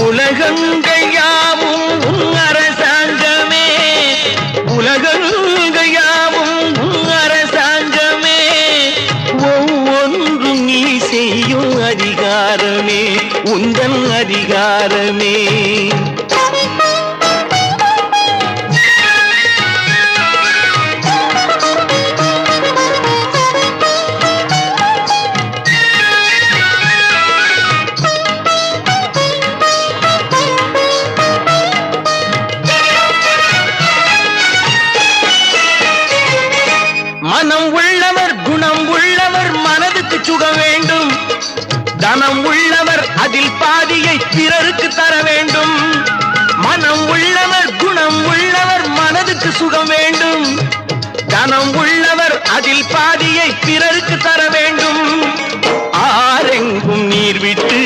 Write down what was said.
உலகங்கள் யாவும் உன் அரசாங்கமே, உலகங்கள் யாவும் உன் அரசாங்கமே, ஒவ்வொன்றும் நீ செய்யும் அதிகாரமே உந்தன் அதிகாரமே. மனம் உள்ளவர் குணம் உள்ளவர் மனதுக்கு சுகம் வேண்டும், தனம் உள்ளவர் அதில் பாதியை பிறருக்கு தர வேண்டும். மனம் உள்ளவர் குணம் உள்ளவர் மனதுக்கு சுகம் வேண்டும், தனம் உள்ளவர் அதில் பாதியை பிறருக்கு தர வேண்டும். ஆரெங்கும் நீர் விட்டு